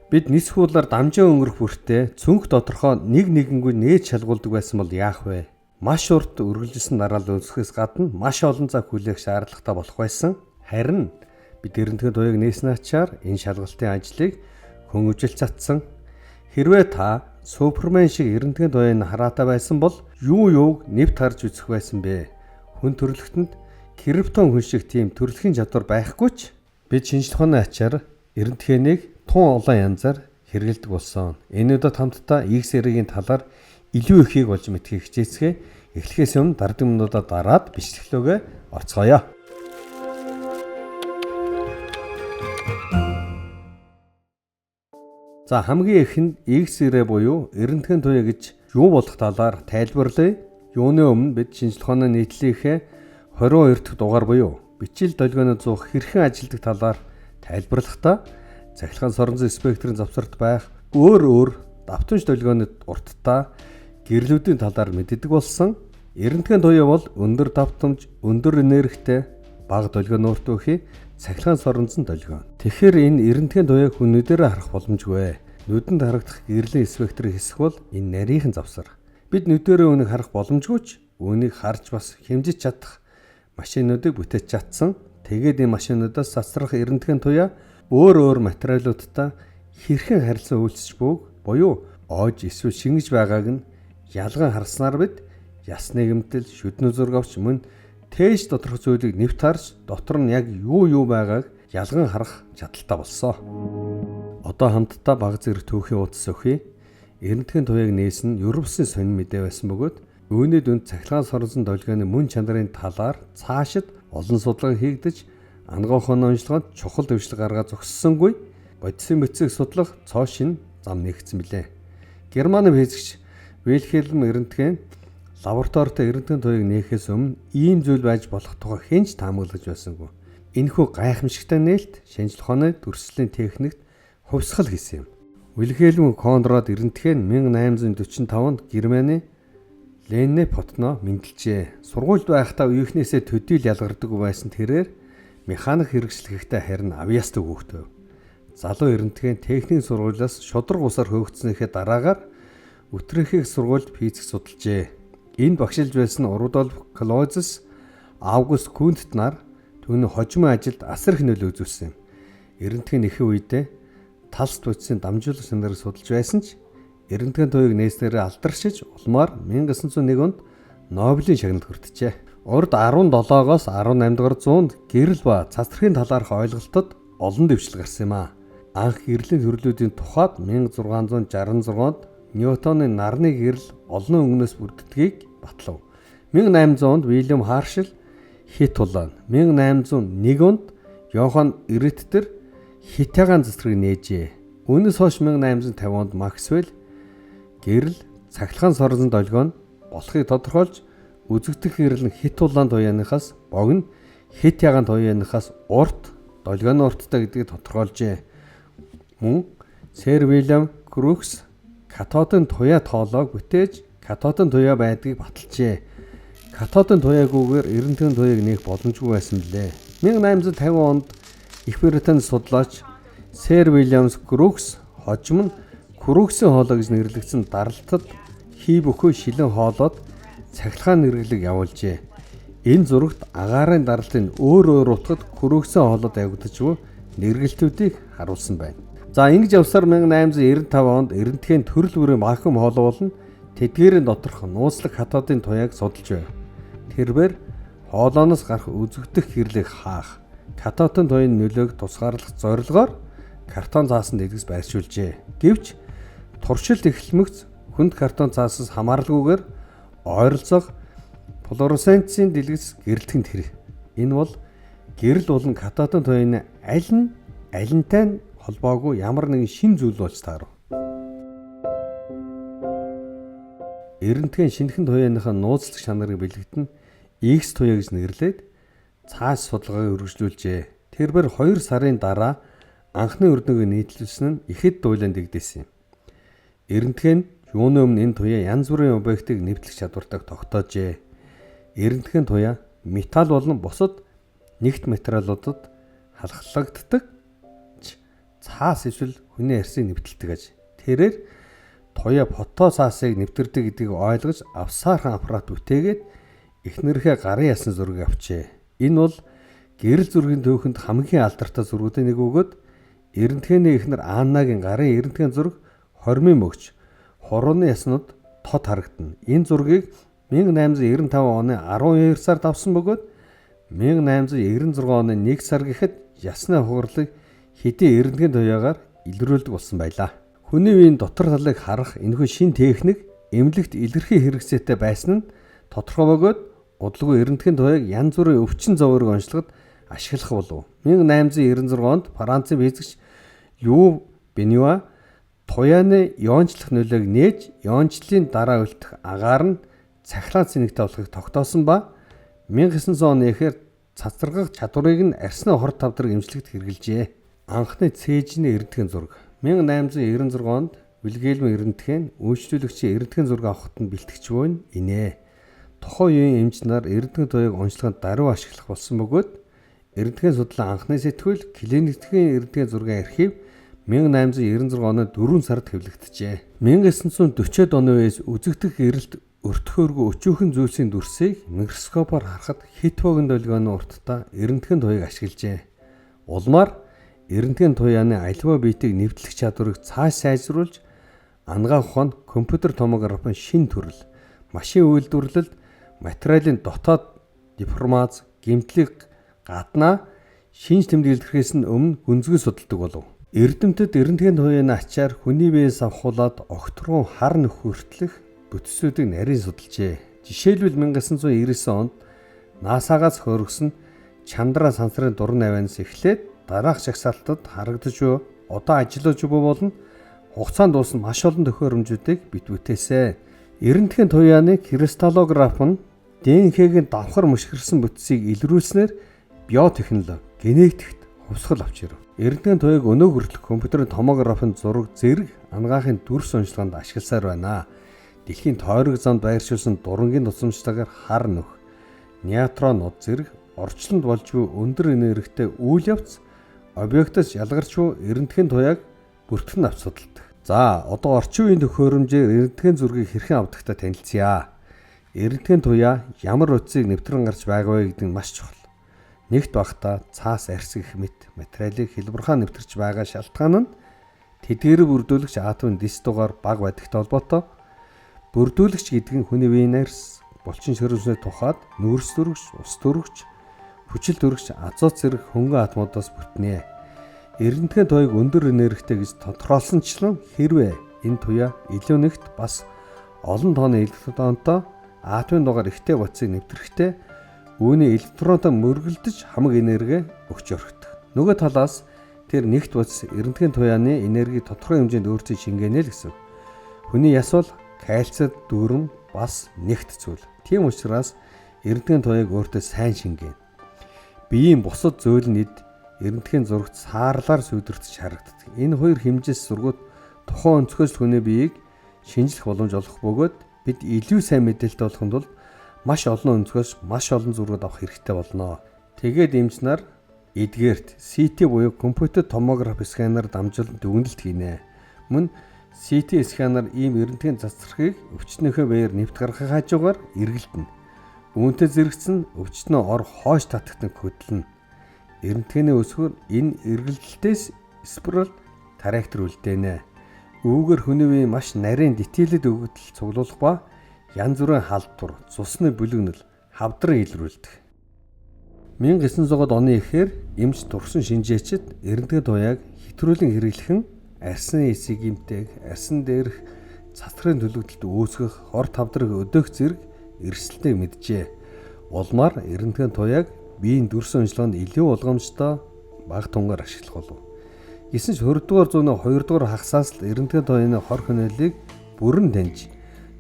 Бид нис хуулаар дамжаа өнгөрөх бүртээ цүнх тодорхой нэг нэгэнгүй нээж шалгуулдаг байсан бол яах вэ? Маш урт үргэлжилсэн дараалал үүсгэхээс гадна маш олон цаг хүлээх шаардлагатай болох байсан. Харин бид эрдэнэтийн туяаг нээсэн ачаар энэ шалгалтын ажлыг хөнгөвжил цацсан. Хэрвээ та Супермен шиг эрдэнэтийн туяаг хараатай байсан бол юу юуг нэвт харж үзэх байсан бэ? Хүн төрөлхтөнд криптон хүн шиг тийм төрөлхийн чадвар байхгүй ч бид шинжлэх ухааны ачаар эрдэнэтхээнийг тун олон янзаар хэрэгэлдэг болсон. Энэ удаад хамтдаа X-ийн талаар илүү ихийг олж мэдхийг хичээцгээ. Эхлэхээс өмнө дараагийн минутаа дараад бичлэглөөгөө орцгоё. За хамгийн ихэнд X-ийн буюу эрдэнэтийн туяа гэж юу болох талаар тайлбарлая. Юуны өмнө бид шинжлэх ухааны нийтлэлийнхээ 22 дахь дугаар буюу бичил долгионы зуух хэрхэн ажилдаг талаар тайлбарлахдаа цахилгаан соронзон спектрийн завсарт байх өөр давтамж долгионы урттай гэрлүүдийн талаар мэддэг болсон. Эрдэнэтийн туяа бол өндөр давтамж, өндөр энергитэй, бага долгионы урт үхий цахилгаан соронзон долгион. Тэгэхээр энэ эрдэнэтийн туяаг хүнүүдээр харах боломжгүй. Нүдэнд харагдах гэрлийн спектрийн хэсэг бол энэ нарийнхан завсар. Бид нүдээрээ үүнийг харах боломжгүй ч үүнийг харж бас хэмжиж чадах машинуудыг бүтээж чадсан. Тэгээд энэ машинуудаас засрах эрдэнэтийн туяа өөр материалуудтай хэрхэн харилцаа үйлчилж буг буюу оож эсвэл шингэж байгааг нь ялган харснаар бид яс нэгэмтэл, шүднүү зураг авч мөн тээж доторх зүйлийг нэвт харж дотор нь яг юу байгааг ялган харах чадaltaй болсон. Одоо хамтдаа баг зэрэг түүхийн утас өхий эрдэнэтийн туяаг нээсэн Европсын сонин мэдээ байсан бөгөөд үүний дүнд цахилгаан соронзон долгионы мөн чанарын талаар цаашид олон судалгаа хийгдэж ангийнхын онцлогоонд чухал дэвшлэг гаргаа зогссонгүй бодисын мэдсийг судлах цоо шин зам нэгдсэн билээ. Германы физикч Вильхельм Эрдэнэтгийн лабораторид эрдэнэтийн туяаг нээхээс өмнө ийм зүйл байж болох тухай хинч таамаглаж байсангүй. Энэхүү гайхамшигтай нээлт шинжлэх ухааны дүрслэлийн техникт хувьсгал хийсэн юм. Вильхельм Конрад Эрдэнэтгийн 1845 онд Германы Леннепотно мэндэлжээ. Сургуульд байхдаа үеийнхнээсээ төдийл ялгардаг байсан тэрээр механик хэрэгслэхтэй харин авьяастай хүүхдөө. Залуу эрдэнэтгийн техникийн сургуулиас шудраг усаар хөөгдснөхийн дараагаар Үтрехийг сургуульд физик судалжээ. Энд багшилж байсан Рудольф Клойзес, Август Кунт нар түүний хожимын ажилд асар их нөлөө үзүүлсэн юм. Эрдэнэтгийн нэхэн үедээ талст бодисын дамжуулах сандарыг судалж байсан ч эрдэнэтгийн туяаг нээснээрээ алдаршиж улмаар 1901 онд Нобелийн шагналд хүртжээ. Урд 17-оос 18 дугаар зуунд гэрэл ба цацрахын талаарх ойлголтод олон дэвшил гарсан юм а. Анх гэрлийн төрлүүдийн тухайд 1666 онд Ньютоны нарны гэрэл олон өнгнөөс бүрддгийг батлав. 1800 онд Вильям Харшел хит улаан, 1801 онд Йохан Риттер хитягаан цэцрийг нээжээ. Үүнээс хойш 1850 онд Максвелл гэрэл цахилгаан соронзон долгион болохыг тодорхойлж үзэгдэх гэрэл нь хит улаан туяаныхаас богино хит ягаан туяаныхаас урт долгионы урттай гэдгийг тодорхойлжээ. Мөн Сэр Вильям Крукс катодын туяа тоолоог бүтээж катодын туяа байдгийг баталжээ. Катодын туяагүйгээр эрдэнэтийн туяаг нээх боломжгүй байсан билээ. 1850 онд Их Британий судлаач Сэр Вильям Крукс хожим нь Круксийн хоолой гэж нэрлэгдсэн даралтад хий бүхий шилэн хоолоод цахилгаан нэргэлэг явуулжээ. Энэ зурагт агаарын даралтын өөр утгад Круксийн хоолойд явагдаж буй нэргэлтүүдийг харуулсан байна. За ингэж явсаар 1895 онд эрдэнэтхийн төрөл бүрийн вакуум хоолой болон тэдгээрийн доторх нууцлаг катодын туяаг судалж байв. Тэрээр хоолооноос гарах үзэгдэх гэрлийг хаах, катодын туяаны нөлөөг тусгаарлах зорилгоор картон цаасанд дэлгэц байршуулжээ. Гэвч туршилт эхлэмэгц хүнд картон цаасаас хамааралгүйгээр ойролцоох флуоресцентийн дэлгэц гэрэлтэн тэр. Энэ бол гэрэл болон катодын туяаны алинтай холбоогүй ямар нэгэн шин зүйл болж таарав. Эрдэнэтгийн шинэхэн туяаныхаа нууцлах чанарыг бэлэгдэн X туяа гэж нэрлээд цааш судалгааг үргэлжлүүлжээ. Тэрээр 2 сарын дараа анхны өрнөгийг нийтлүүлсэн нь ихэд дуйлан дэгдээсэн юм. Эрдэнэтхэн юуны өмнө энэ туяа янз бүрийн объектыг нэвтлэх чадвартай тогтоожээ. Эрдэнэтхэн туяа металл болон бусад нэгт материалуудад халахлагддаг цаас эсвэл хүний арсыг нэвтэлдэг аж. Тэрээр туяа фото цаасыг нэвтэрдэг гэдгийг ойлгож авсаархан аппарат бүтээгээд эхнэрийнхээ гарын ясны зургийг авчээ. Энэ бол гэрэл зургийн төөхөнд хамгийн алдартай зургуудын нэг бөгөөд эрдэнэтгэний эхнэр Аннагийн гарын эрдэнэтгэн зураг хормын мөгч хурууны яснууд тод харагдана. Энэ зургийг 1895 оны 12 сард авсан бөгөөд 1896 оны 1 сар гэхэд ясны хугарлыг хэдийн эрдэнэтгэн туяагаар илрүүлдэг болсон байлаа. Хүний үеийн дотор талыг харах энэхүү шин техник эмнэлэгт илэрхий хэрэгцээтэй байсан нь тодорхой бөгөөд удалгүй эрдэнэтгэн туяаг янз бүрийн өвчин зовоорыг онцлоход ашиглах болов. 1896 онд Францын физикч Лю Бенюа туяаны иончлох нөлөөг нээж иончлалын дараа үлдэх агаар нь цахилгаан цэнэгтэй болохыг тогтоосон ба 1900 оны эхээр цацрагах чадварыг нь арсны хор тавдраг эмчилгэд хэрэгжилжээ. Анхны цээжний эрдэнэтгэн зураг 1896 онд Вильгельм эрдэнэтгэн үйлчлүүлэгчийн эрдэнэтгэн зураг авахт нь бэлтгэж буй инээ. Тухайн үеийн эмч нар эрдэнэтгэн туяаг онцлоход даруй ашиглах болсон бөгөөд эрдэнэтгэн судлаа анхны сэтгүүл клиникийн эрдэнэтгэн зургийн архив 1896 оны 4 сард хэвлэгдэжээ. 1940-од оны үеэс үзэгдэх гэрэлт өртөхөөргүй өчүүхэн зүйлсийн дүрсийг микроскопоор харахад хит богино долгионы уртдаа эрдэнэтгэн туяаг ашиглажээ. Улмаар эрдэнэтгэн туяаны аливаа биетийг нэвтлэх чадварыг цааш сайжруулж ангаах ухаанд компьютер томографын шин төрөл, машин үйлдвэрлэлд материалын дотоод деформац, гэмтлийг гаднаа шинж тэмдэглэхээс нь өмнө гүнзгий судалдаг болов. Эрдэмтэд эрдэнэтгэн туяаны ачаар хүний биеэс авахуулаад огторгон хар нөх хүртлэх бүтцүүдийг нарийн судалжээ. Жишээлбэл 1999 онд НАСА-гаас хөргсөн Чандра сансрын дуран авианаас эхлээд дараах жагсаалтад харагдаж буй одоо ажиллаж буй болон хугацаанд дууссан маш олон төхөөрөмжүүдийг бит бүтээсэн. Эрдэнэтгэн туяаны кристаллограф нь ДНХ-гийн давхар мөшгөрсөн бүтцийг илрүүлснээр биотехнологи, генетикт хувьсгал авч ирв. Эрдэнэтгэн туяаг өнөө хүртэл компьютерийн томографын зураг зэрэг ангаахын дүрс онцлогоонд ашигласаар байна. Дэлхийн тойрог замд байршуулсан дурангийн тусламжтайгаар хар нөх, нейтронууд зэрэг орчлонд болж буй өндөр энергитэй үйл явц объектоос ялгарч буй эрдэнэтгэн туяаг бүртгэн авч судалдаг. За, одоо орчин үеийн төхөөрөмжөөр эрдэнэтгэн зургийг хэрхэн авдагтай танилцъя. Эрдэнэтгэн туяа ямар утсыг нэвтрэн гарч байгаа вэ гэдэг нь маш чухал. Нэгт багтаа цаас арс гэх мэт материалыг хэлбэрхаа нэвтэрч байгаа шалтгаан нь тэдгээрээ бүрдүүлэгч атомын дис дугаар бага байдагтай холбоотой. Бүрдүүлэгч гэдэг нь хүний биеийн арс, булчин ширүүсний тухайд нүүрс төрөгч, ус төрөгч, хүчил төрөгч, азот зэрэг хөнгөн атомуудаас бүтнэ. Эрдэнэтгэн туяаг өндөр энергитэй гэж тодорхойлсончлон хэрвээ энэ туяа илүү нэгт бас олон тооны электронтой атомын дугаар ихтэй бодисыг нэвтрэхдээ үүний электронтой мөргөлдөж хамаг энерги өгч өргөдөг. Нөгөө талаас тэр нэгт бодис эрдэнэтгэн туяаны энерги тодорхой хэмжээнд өөрчлөж шингэнэ л гэсэн. Хүний яс бол кальцид дүүрэн бас нэгт зүйл. Тийм учраас эрдэнэтгэн туяаг өөртөө сайн шингэнэ. Биеийн бусад зөөлнөд эрдэнэтгэн зурагт саарлаар сүдэртэж харагддаг. Энэ хоёр хэмжээс зургууд тухайн өнцгөөс хүний биеийг шинжлэх боломж олох бөгөөд бид илүү сайн мэдээлэлтэй болохын тулд маш олон өнцгөөс маш олон зургууд авах хэрэгтэй болно. Тэгээд эмч нар эдгээрт CT буюу компьютер томограф сканер дамжуулан дүгнэлт хийнэ. Мөн CT сканер ийм эрдэнэтгэн цацрахыг өвчтнийхөө биеэр нэвт гаргахын хажуугаар эргэлдэнэ. Үүнтэй зэрэгцэн өвчтнөө ор хойш татагтан хөдлөнө. Эрдэнэтгэний өсгөр энэ эргэлдэлтээс спираль трактор үлдээнэ. Үүгээр хүний бие маш нарийн дэтэлэд өгөгдөл цуглуулах ба янз бүрийн халдвар, цусны бүлэгнэл, хавдран илрүүлдэг. 1900-аад оны эхээр эмч турсан шинжээчид эрдэнэтгэн туяаг хэтрүүлэн хэрэглэх нь арсны эсийг гэмтэх, арсан дээрх цацрын төлөвлөлт үүсгэх, хор тавдраг өдөөх зэрэг эрсдэлтэй мэджээ. Улмаар эрдэнэтгэн туяаг биеийн дүрс онцлогоонд илүү болгоомжтой бага тунгаар ашиглах болов. Гэсэн ч 20-р зууны 2-р хагасаас л эрдэнэтгэн туяаны хор хөнөөлийг бүрэн таньж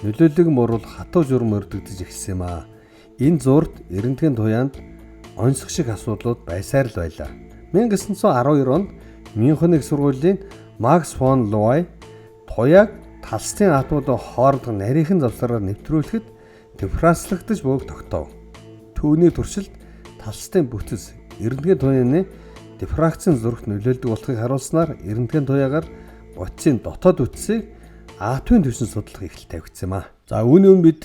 нөлөөллийг мууруул хатуу журам өрдөгдөж эхэлсэн юм аа. Энэ зурд эрдэнэтгэн туяанд онцлог шиг асуудлууд байсаар л байлаа. 1912 онд Мюнхен их сургуулийн Макс фон Лой туяаг талстын атомуудын хоорондох нарийнхан завсараар нэвтрүүлэхэд дифференцлэгдэж буйг тогтоов. Түүний туршилт талстын бүтэц эрдэнэтгэн туяаны дифракцийн зүрхт нөлөөлдөг болохыг харуулснаар эрентгийн туяагаар бодисын дотоод үтсийг атомын түвшин судлах эрхлэл тавигдсан юм а. За үүний өмнө бид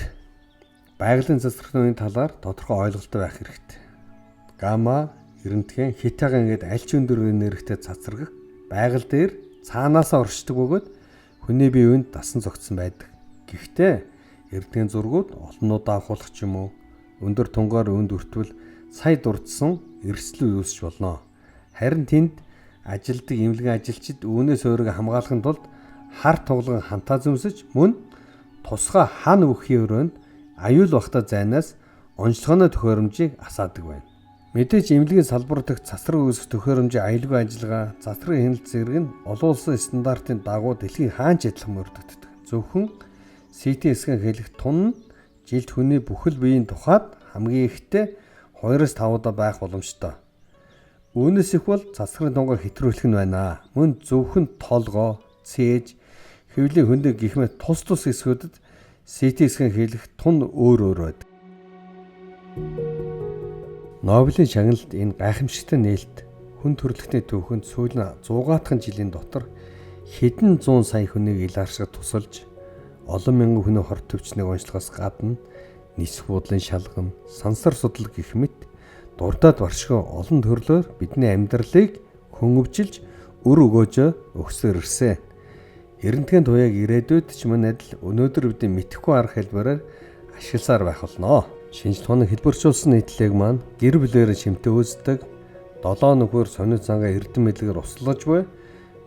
байгалийн цацрагын талаар тодорхой ойлголттой байх хэрэгтэй. Гамма, эрентген, хитаген гээд аль ч өндөр энергитэй цацрагах байгаль дээр цаанаасаа оршдог бөгөөд хүний бие биед дасан зогтсон байдаг. Гэхдээ эрдэнгийн зургууд олноо даахуулах ч юм уу өндөр тунгаар өнд өртвөл сая дурдсан эрсдэл үүсч болно. Харин тэнд ажилдаг эмнэлгийн ажилчид үүнээс өөрийгөө хамгаалахын тулд хар туглан хантаа зөмсөж мөн тусгай хан үххийн өрөөнд аюул бахта зайнаас онцлогооны төхөөрөмжийг асаадаг байна. Мэдээж эмнэлгийн салбар дахь цацраг үүсгэх төхөөрөмжийн аюулгүй ажиллагаа, цацрагын хяналт зэрэг нь олон улсын стандартын дагуу дэлхийн хаанч адилхан мөрдөгддөг. Зөвхөн CT скан хэлэх тун нь жилд хүний бүхэл биеийн тухайд хамгийн ихтэй 2-5 удаа байх боломжтой. Үүнээс их бол цацрагын тунгаа хэтрүүлэх нь байна. Мөн зөвхөн толгоо, цээж, хэвлийн хөндөө гихмээ тус хэсгүүдэд CT скан хэлэх тун өөр байдаг. Нобелийн шагналд энэ гайхамшигтай нээлт хүн төрөлхтний түүхэнд сүүлийн 100-гаатхан жилийн дотор хэдэн зуун сая хүнийг илаарших тусалж олон мянган хүний хорт төвчнийг онцлохоос гадна нисэх буудлын шалгам, сансар судал гэх мэт дурдаад баршгүй олон төрлөөр бидний амьдралыг хөнгөвжилж өр өгөөж өгсөөр ирсэн. Эрентгийн туяаг ирээдүйд ч мөн адил өнөөдөр бидний мэдэхгүй арга хэлбэрээр ашигласаар байх болно. Шинж тооны хэлбэрчүүлсэн нийтлэг маань гэр бүлээр шимтээ үүсдэг 7 нөхөр сониуд цангаа эрдэм мэдлэгээр услаж буй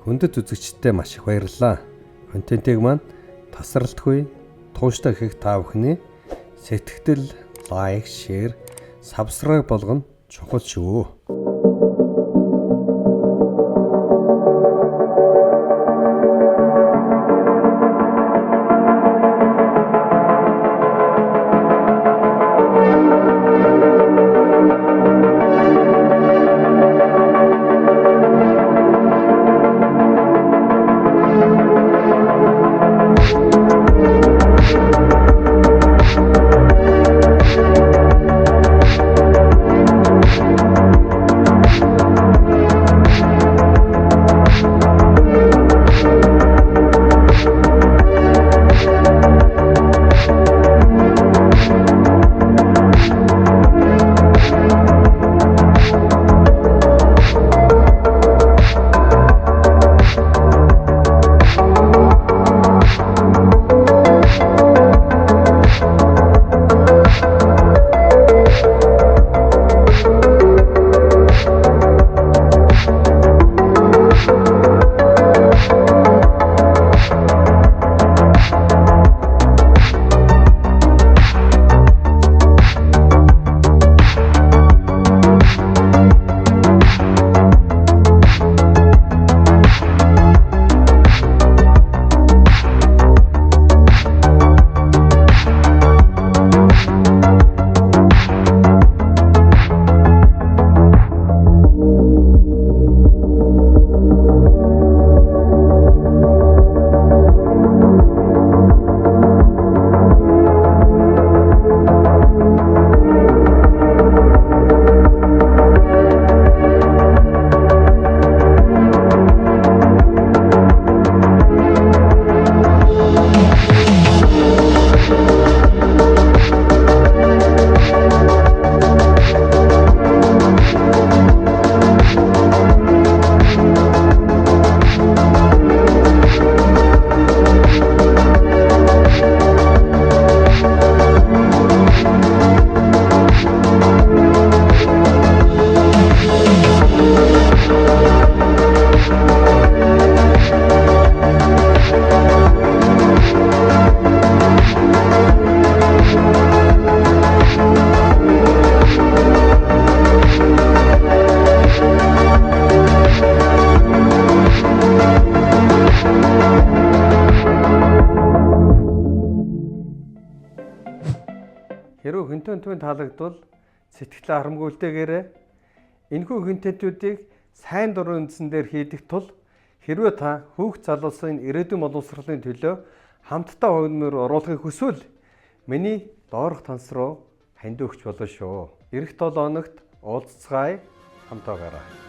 хүндэт үзэгчдтэй маш их баярлалаа. Контентыг маань тасралтгүй тууштай хийх та бүхний сэтгэл, лайк, шеэр, сабскрайб болгоно чухал шүү. Хэрвээ контентын таалагдвал сэтгэлээ харамгуйлтайгээрэй. Энэхүү контентуудыг сайн дурын үндсэн дээр хийдэг тул хэрвээ та хүүхд залуусын ирээдүйн боловсролын төлөө хамтдаа хойноор оруулахыг хүсвэл миний доорх танс руу ханд өгч болно шүү. Эх 7 хоногт уулзцгаая, хамтаагаараа.